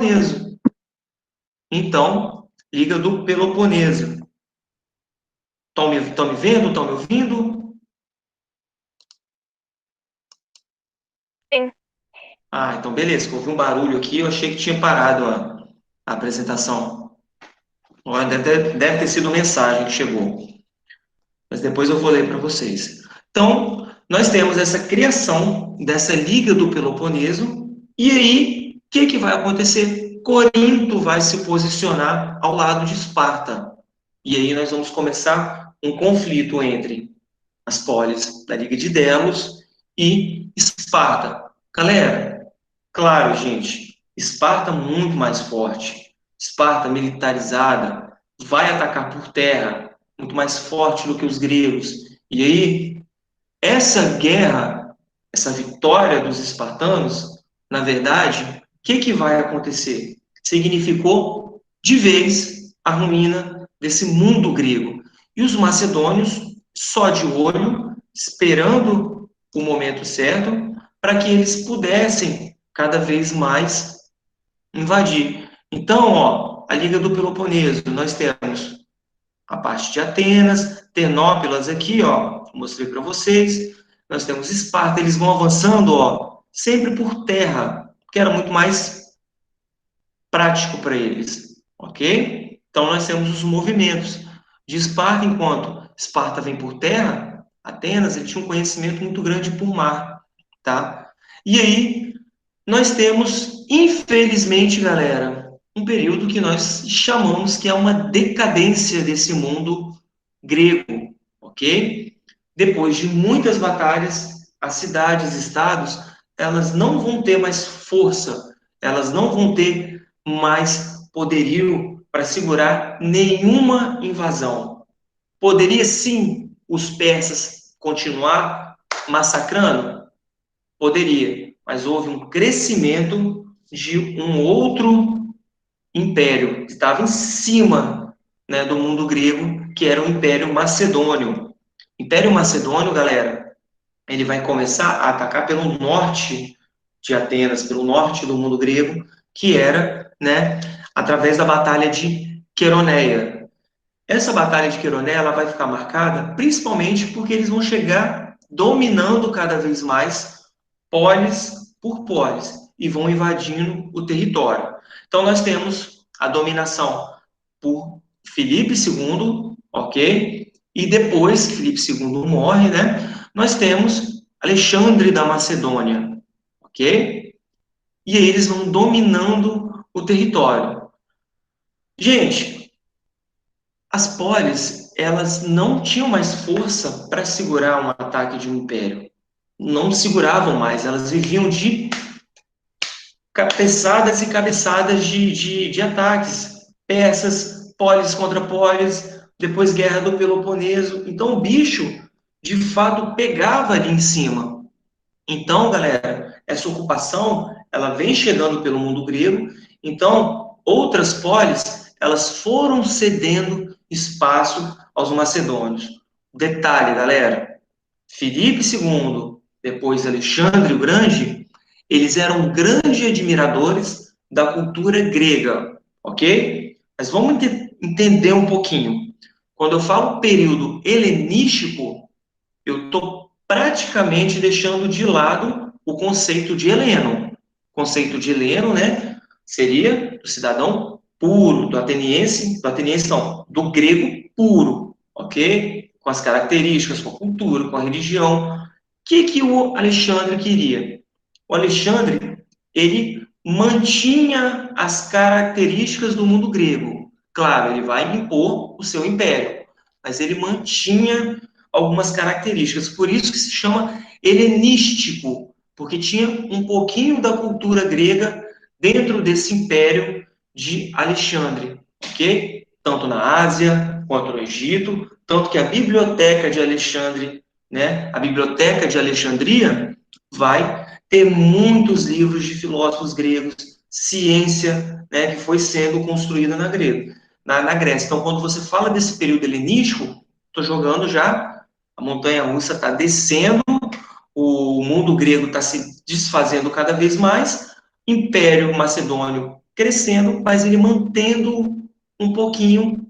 Peloponeso. Então, Liga do Peloponeso. Estão me vendo? Estão me ouvindo? Sim. Ah, então beleza. Houve um barulho aqui, eu achei que tinha parado a apresentação. Olha, deve ter sido mensagem que chegou. Mas depois eu vou ler para vocês. Então, nós temos essa criação dessa Liga do Peloponeso, e aí, o que vai acontecer? Corinto vai se posicionar ao lado de Esparta. E aí nós vamos começar um conflito entre as polis da Liga de Delos e Esparta. Galera, claro, gente, Esparta muito mais forte, Esparta militarizada, vai atacar por terra, muito mais forte do que os gregos. E aí, essa guerra, essa vitória dos espartanos, na verdade, o que vai acontecer? Significou de vez a ruína desse mundo grego. E os macedônios, só de olho, esperando o momento certo, para que eles pudessem cada vez mais invadir. Então, ó, a Liga do Peloponeso, nós temos a parte de Atenas, Termópilas aqui, ó, mostrei para vocês. Nós temos Esparta, eles vão avançando, ó, sempre por terra, que era muito mais prático para eles, ok? Então nós temos os movimentos de Esparta, enquanto Esparta vem por terra, Atenas, ele tinha um conhecimento muito grande por mar, tá? E aí nós temos, infelizmente, galera, um período que nós chamamos que é uma decadência desse mundo grego, ok? Depois de muitas batalhas, as cidades, estados, elas não vão ter mais força, elas não vão ter mais poderio para segurar nenhuma invasão. Poderia sim os persas continuar massacrando? Poderia, mas houve um crescimento de um outro império que estava em cima, né, do mundo grego, que era o Império Macedônio. O Império Macedônio, galera, ele vai começar a atacar pelo norte de Atenas, pelo norte do mundo grego, que era, né, através da Batalha de Queroneia. Essa Batalha de Queroneia ela vai ficar marcada principalmente porque eles vão chegar dominando cada vez mais polis por polis e vão invadindo o território. Então nós temos a dominação por Filipe II, ok? E depois que Filipe II morre, né? Nós temos Alexandre da Macedônia, ok? E aí eles vão dominando o território. Gente, as polis, elas não tinham mais força para segurar um ataque de um império. Não seguravam mais, elas viviam de cabeçadas e cabeçadas de ataques. Persas, polis contra polis, depois guerra do Peloponeso. Então o bicho, de fato, pegava ali em cima. Então, galera, essa ocupação, ela vem chegando pelo mundo grego. Então, outras polis, elas foram cedendo espaço aos macedônios. Detalhe, galera, Filipe II, depois Alexandre o Grande, eles eram grandes admiradores da cultura grega, ok? Mas vamos entender um pouquinho. Quando eu falo período helenístico, eu estou praticamente deixando de lado o conceito de heleno. O conceito de heleno, né, seria do cidadão puro, do ateniense não, do grego puro, ok? Com as características, com a cultura, com a religião. O que o Alexandre queria? O Alexandre, ele mantinha as características do mundo grego. Claro, ele vai impor o seu império, mas ele mantinha algumas características. Por isso que se chama helenístico, porque tinha um pouquinho da cultura grega dentro desse império de Alexandre, ok? Tanto na Ásia quanto no Egito, tanto que a biblioteca de Alexandre, né, a biblioteca de Alexandria, vai ter muitos livros de filósofos gregos, ciência, né, que foi sendo construída na Grécia. Então, quando você fala desse período helenístico, estou jogando já, a montanha russa está descendo, o mundo grego está se desfazendo cada vez mais, Império Macedônio crescendo, mas ele mantendo um pouquinho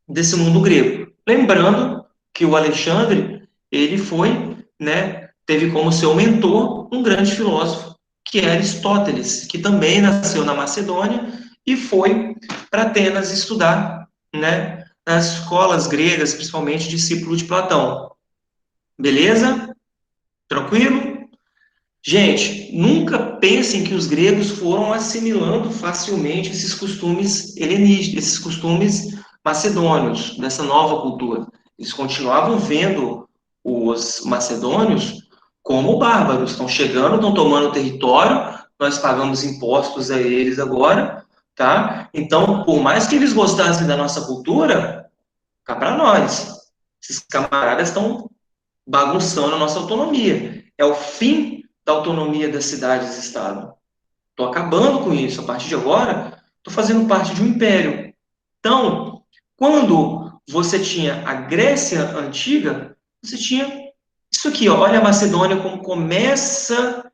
desse mundo grego. Lembrando que o Alexandre, ele foi, né, teve como seu mentor um grande filósofo, que é Aristóteles, que também nasceu na Macedônia e foi para Atenas estudar, né, nas escolas gregas, principalmente discípulo de Platão. Beleza? Tranquilo? Gente, nunca pensem que os gregos foram assimilando facilmente esses costumes helenísticos, esses costumes macedônios, dessa nova cultura. Eles continuavam vendo os macedônios como bárbaros. Estão chegando, estão tomando território, nós pagamos impostos a eles agora, tá? Então, por mais que eles gostassem da nossa cultura, cá para nós. Esses camaradas estão bagunçando a nossa autonomia. É o fim da autonomia das cidades-estado. Estou acabando com isso. A partir de agora, estou fazendo parte de um império. Então, quando você tinha a Grécia Antiga, você tinha isso aqui, ó. Olha a Macedônia como começa,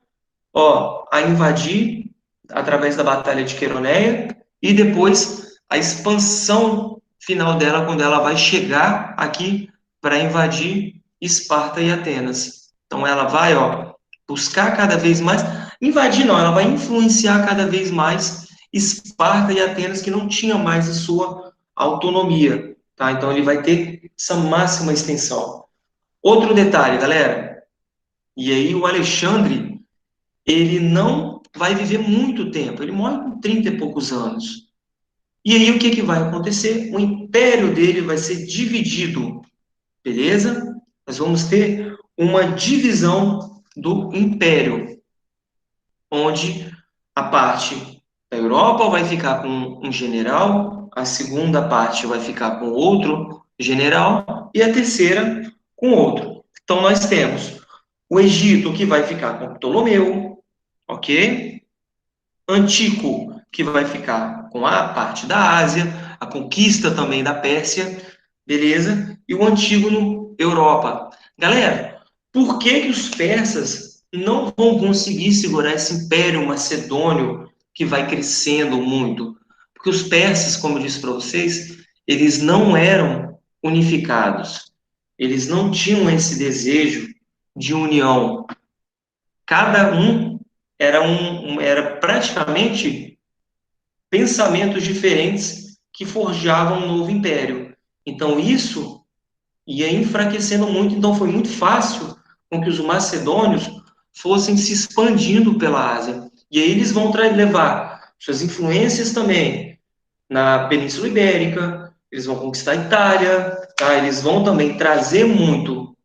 ó, a invadir através da Batalha de Queroneia e depois a expansão final dela quando ela vai chegar aqui para invadir Esparta e Atenas. Então ela vai, ó, buscar cada vez mais, invadir não, ela vai influenciar cada vez mais Esparta e Atenas que não tinha mais a sua autonomia, tá? Então ele vai ter essa máxima extensão. Outro detalhe, galera, e aí o Alexandre ele não vai viver muito tempo, ele morre com 30 e poucos anos. E aí o que, que vai acontecer? O império dele vai ser dividido, beleza? Nós vamos ter uma divisão do império, onde a parte da Europa vai ficar com um general, a segunda parte vai ficar com outro general e a terceira com outro. Então nós temos o Egito que vai ficar com Ptolomeu, ok? Antico, que vai ficar com a parte da Ásia, a conquista também da Pérsia, beleza? E o Antígono, Europa. Galera, por que que os persas não vão conseguir segurar esse império macedônio que vai crescendo muito? Porque os persas, como eu disse para vocês, eles não eram unificados. Eles não tinham esse desejo de união. Cada um era praticamente pensamentos diferentes que forjavam um novo império. Então isso ia enfraquecendo muito, então foi muito fácil com que os macedônios fossem se expandindo pela Ásia. E aí eles vão levar suas influências também na Península Ibérica, eles vão conquistar a Itália, tá? Eles vão também trazer muito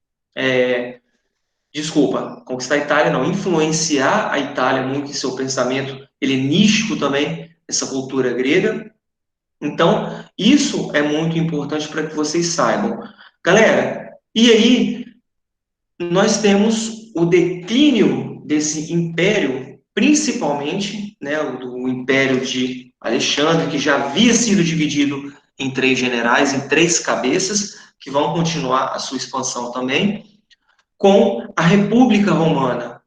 desculpa, conquistar a Itália, não, influenciar a Itália muito em seu pensamento helenístico também, essa cultura grega. Então, isso é muito importante para que vocês saibam. Galera, e aí nós temos o declínio desse império, principalmente, né, do império de Alexandre, que já havia sido dividido em três generais, em três cabeças, que vão continuar a sua expansão também com a República Romana.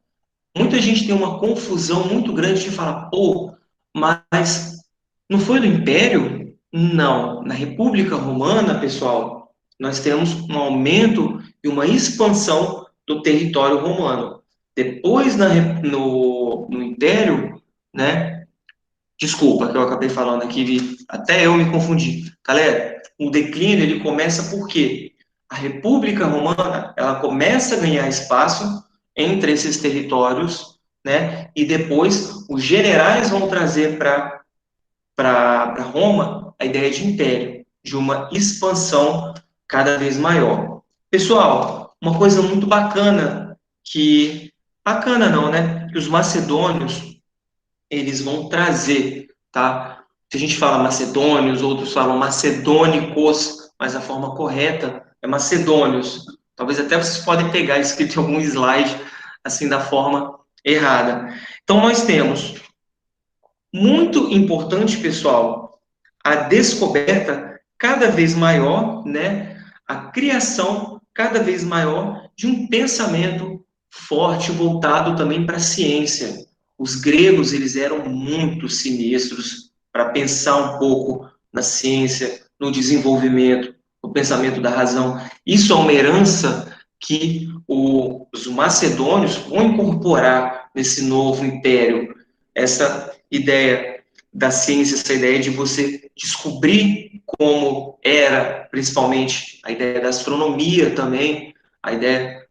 Muita gente tem uma confusão muito grande de falar, pô, mas não foi do Império? Não. Na República Romana, pessoal, nós temos um aumento e uma expansão do território romano. Depois, no Império, né? Desculpa que eu acabei falando aqui, até eu me confundi. Galera, o declínio ele começa por quê? A República Romana, ela começa a ganhar espaço entre esses territórios, né? E depois os generais vão trazer para Roma a ideia de império, de uma expansão cada vez maior. Pessoal, uma coisa muito bacana que bacana não, né? Que os macedônios eles vão trazer, tá? Se a gente fala macedônios, outros falam macedônicos, mas a forma correta é macedônios. Talvez até vocês podem pegar escrito em algum slide, assim, da forma errada. Então, nós temos, muito importante, pessoal, a descoberta cada vez maior, né? A criação cada vez maior de um pensamento forte voltado também para a ciência. os gregos, eles eram muito sinistros para pensar um pouco na ciência, no desenvolvimento, no pensamento da razão. Isso é uma herança que os macedônios vão incorporar nesse novo império, essa ideia da ciência, essa ideia de você descobrir como era, principalmente, a ideia da astronomia também, a ideia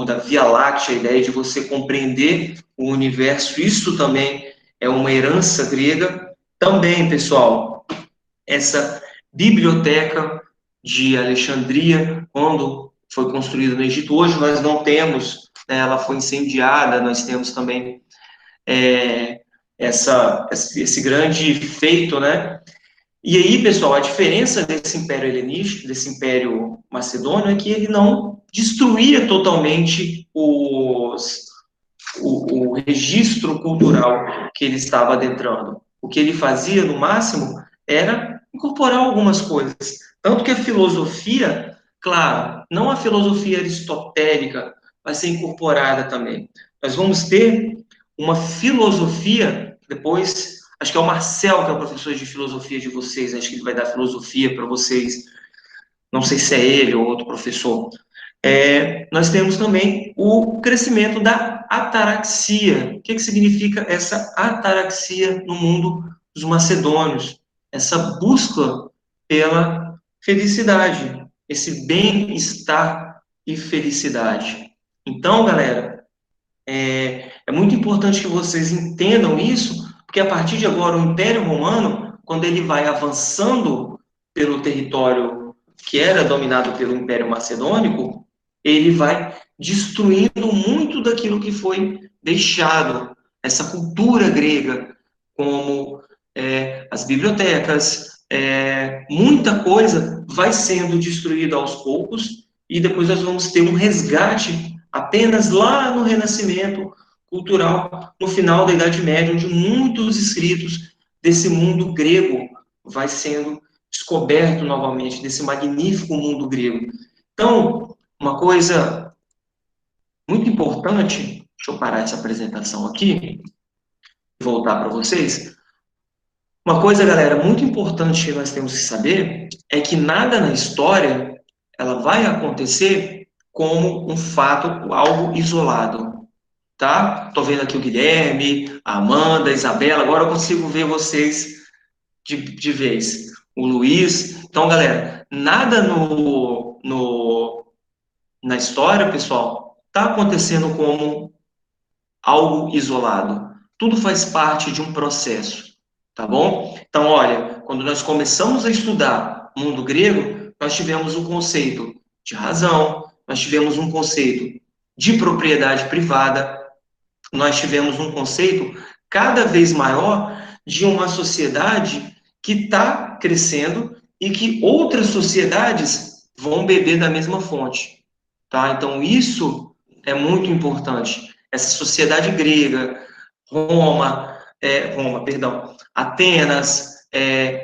da Via Láctea, a ideia de você compreender o universo, isso também é uma herança grega. Também, pessoal, essa biblioteca de Alexandria, quando foi construída no Egito, hoje nós não temos, né, ela foi incendiada, nós temos também esse grande feito, né? E aí, pessoal, a diferença desse império helenístico, desse império macedônio, é que ele não destruía totalmente o registro cultural que ele estava adentrando. O que ele fazia, no máximo, era incorporar algumas coisas. Tanto que a filosofia, claro, não a filosofia aristotélica vai ser incorporada também. Nós vamos ter uma filosofia, depois, acho que é o Marcel, que é o professor de filosofia de vocês, acho que ele vai dar filosofia para vocês, não sei se é ele ou outro professor. Nós temos também o crescimento da ataraxia. O que significa essa ataraxia no mundo dos macedônios? Essa busca pela felicidade, esse bem-estar e felicidade. Então, galera, é muito importante que vocês entendam isso, porque a partir de agora o Império Romano, quando ele vai avançando pelo território que era dominado pelo Império Macedônico, ele vai destruindo muito daquilo que foi deixado, essa cultura grega, como as bibliotecas, muita coisa vai sendo destruída aos poucos, e depois nós vamos ter um resgate apenas lá no Renascimento cultural, no final da Idade Média, onde muitos escritos desse mundo grego vai sendo descoberto novamente, desse magnífico mundo grego. Então, uma coisa muito importante, deixa eu parar essa apresentação aqui e voltar para vocês. Uma coisa, galera, muito importante que nós temos que saber é que nada na história ela vai acontecer como um fato, algo isolado, tá? Tô vendo aqui o Guilherme, a Amanda, a Isabela, agora eu consigo ver vocês de vez. O Luiz. Então, galera, nada na história, pessoal, está acontecendo como algo isolado. Tudo faz parte de um processo, tá bom? Então, olha, quando nós começamos a estudar o mundo grego, nós tivemos um conceito de razão, nós tivemos um conceito de propriedade privada, nós tivemos um conceito cada vez maior de uma sociedade que está crescendo e que outras sociedades vão beber da mesma fonte, tá? Então, isso é muito importante. Essa sociedade grega, perdão, Atenas,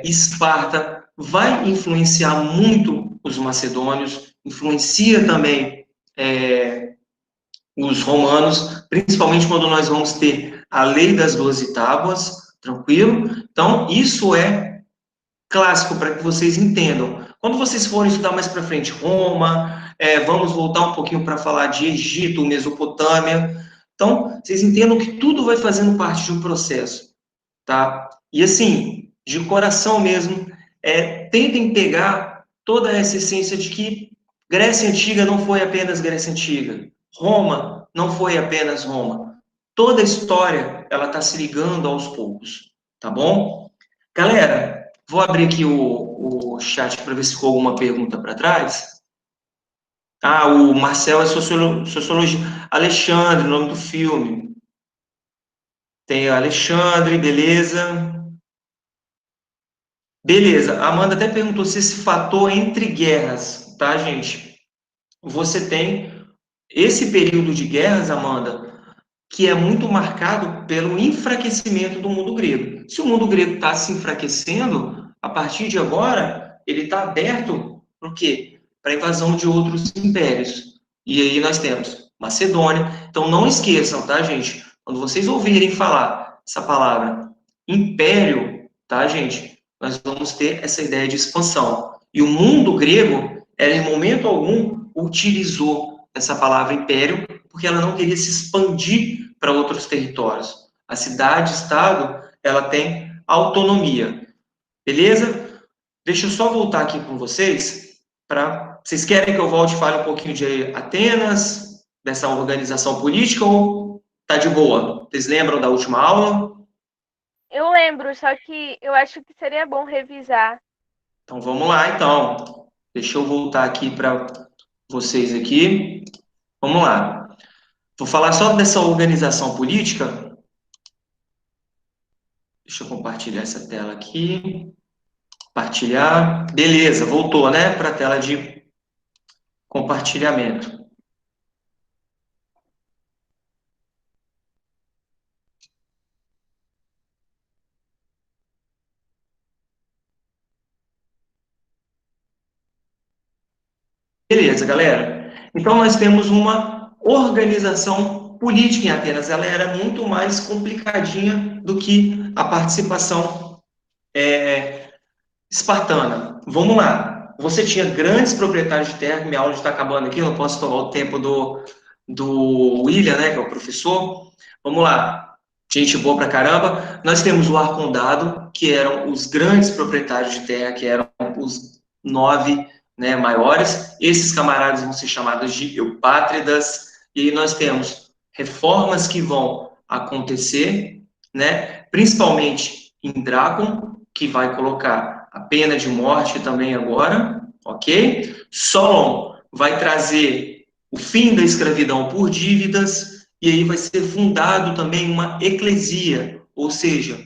Esparta, vai influenciar muito os macedônios, influencia também os romanos, principalmente quando nós vamos ter a lei das 12 tábuas, tranquilo? Então, isso é clássico para que vocês entendam. Quando vocês forem estudar mais para frente Roma, vamos voltar um pouquinho para falar de Egito, Mesopotâmia. Então, vocês entendam que tudo vai fazendo parte de um processo, tá? E assim, de coração mesmo, tentem pegar toda essa essência de que Grécia Antiga não foi apenas Grécia Antiga. Roma não foi apenas Roma. Toda a história, ela está se ligando aos poucos, tá bom? Galera, vou abrir aqui o chat para ver se ficou alguma pergunta para trás. Ah, o Marcel é sociologia. Alexandre, nome do filme. Tem Alexandre, beleza. Beleza, a Amanda até perguntou se esse fator entre guerras, tá, gente? Você tem esse período de guerras, Amanda, que é muito marcado pelo enfraquecimento do mundo grego. Se o mundo grego está se enfraquecendo, a partir de agora, ele está aberto para o quê? Para a invasão de outros impérios. E aí nós temos Macedônia. Então, não esqueçam, tá, gente? Quando vocês ouvirem falar essa palavra império, tá, gente? Nós vamos ter essa ideia de expansão. E o mundo grego, ela em momento algum utilizou essa palavra império, porque ela não queria se expandir para outros territórios. A cidade-estado, ela tem autonomia. Beleza? Deixa eu só voltar aqui com vocês para. Vocês querem que eu volte e fale um pouquinho de Atenas, dessa organização política, ou tá de boa? Vocês lembram da última aula? Eu lembro, só que eu acho que seria bom revisar. Então vamos lá, então. Deixa eu voltar aqui para vocês aqui. Vamos lá. Vou falar só dessa organização política. Deixa eu compartilhar essa tela aqui. Compartilhar. Beleza, voltou, né, para a tela de compartilhamento. Beleza, galera. Então, nós temos uma organização política em Atenas. Ela era muito mais complicadinha do que a participação espartana. Vamos lá. Você tinha grandes proprietários de terra, minha aula já está acabando aqui, não posso tomar o tempo do William, né, que é o professor. Vamos lá. Gente boa pra caramba. Nós temos o arcondado, que eram os grandes proprietários de terra, que eram os 9, né, maiores. Esses camaradas vão ser chamados de eupátridas. E nós temos reformas que vão acontecer, né, principalmente em Drácon, que vai colocar a pena de morte também agora, ok? Solon vai trazer o fim da escravidão por dívidas, e aí vai ser fundado também uma eclesia, ou seja,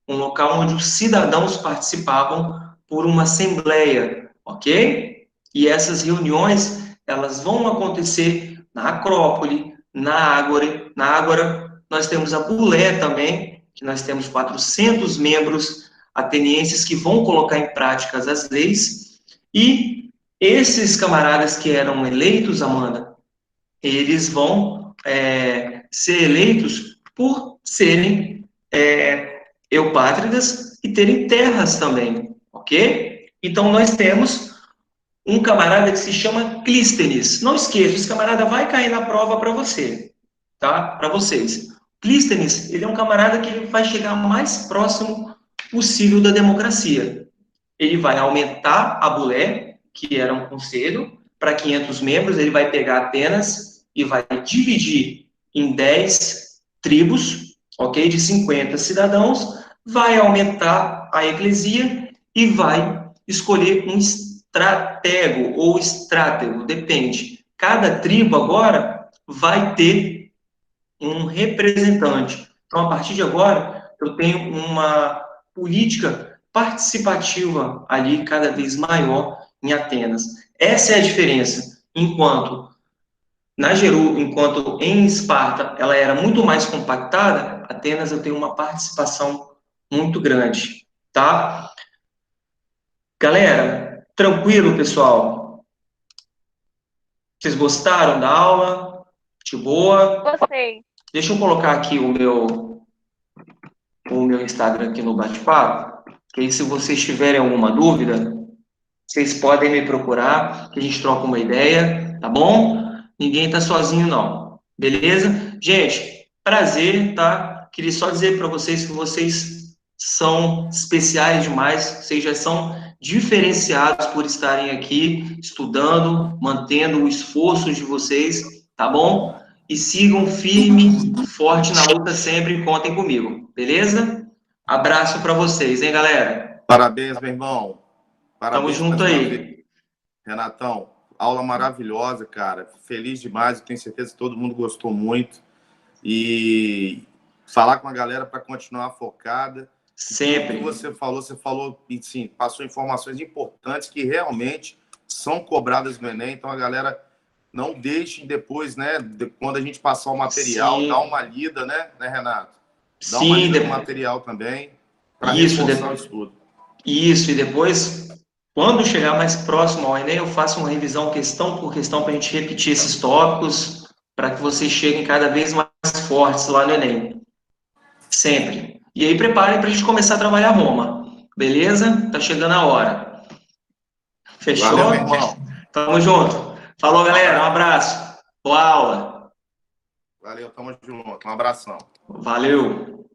um local onde os cidadãos participavam por uma assembleia, ok? E essas reuniões, elas vão acontecer na Acrópole, na Ágora, nós temos a Bulé também, que nós temos 400 membros atenienses que vão colocar em prática as leis, e esses camaradas que eram eleitos, Amanda, eles vão ser eleitos por serem eupátridas e terem terras também, ok? Então, nós temos um camarada que se chama Clístenes. Não esqueça, esse camarada vai cair na prova para você, tá? Para vocês. Clístenes, ele é um camarada que ele vai chegar mais próximo possível da democracia. Ele vai aumentar a Bulé, que era um conselho, para 500 membros, ele vai pegar Atenas e vai dividir em 10 tribos, ok, de 50 cidadãos, vai aumentar a eclesia e vai escolher um estratego ou estratego, depende. Cada tribo agora vai ter um representante. Então, a partir de agora, eu tenho uma política participativa ali cada vez maior em Atenas. Essa é a diferença. Enquanto em Esparta ela era muito mais compactada, Atenas eu tenho uma participação muito grande, tá? Galera, tranquilo, pessoal? Vocês gostaram da aula? De boa? Gostei. Deixa eu colocar aqui o meu Instagram aqui no bate-papo, que aí se vocês tiverem alguma dúvida, vocês podem me procurar, que a gente troca uma ideia, tá bom? Ninguém tá sozinho, não. Beleza? Gente, prazer, tá? Queria só dizer para vocês que vocês são especiais demais, vocês já são diferenciados por estarem aqui estudando, mantendo o esforço de vocês, tá bom? E sigam firme, forte na luta sempre e contem comigo, beleza? Abraço para vocês, hein, galera? Parabéns, meu irmão. Tamo Parabéns junto mais uma aí. vez. Renatão, aula maravilhosa, cara. Feliz demais, eu tenho certeza que todo mundo gostou muito. E falar com a galera para continuar focada. Sempre. Como você falou, sim, passou informações importantes que realmente são cobradas no Enem. Então, a galera não deixe depois, né, quando a gente passar o material, Sim. dar uma lida, né, Renato? Dá Sim, uma lida no material também, para reforçar o estudo. Isso, e depois, quando chegar mais próximo ao Enem, eu faço uma revisão questão por questão para a gente repetir esses tópicos, para que vocês cheguem cada vez mais fortes lá no Enem. Sempre. E aí preparem para a gente começar a trabalhar Roma. Beleza? Tá chegando a hora. Fechou? Valeu, meu irmão. Tamo junto. Falou, galera. Um abraço. Boa aula. Valeu, tamo junto. Um abração. Valeu.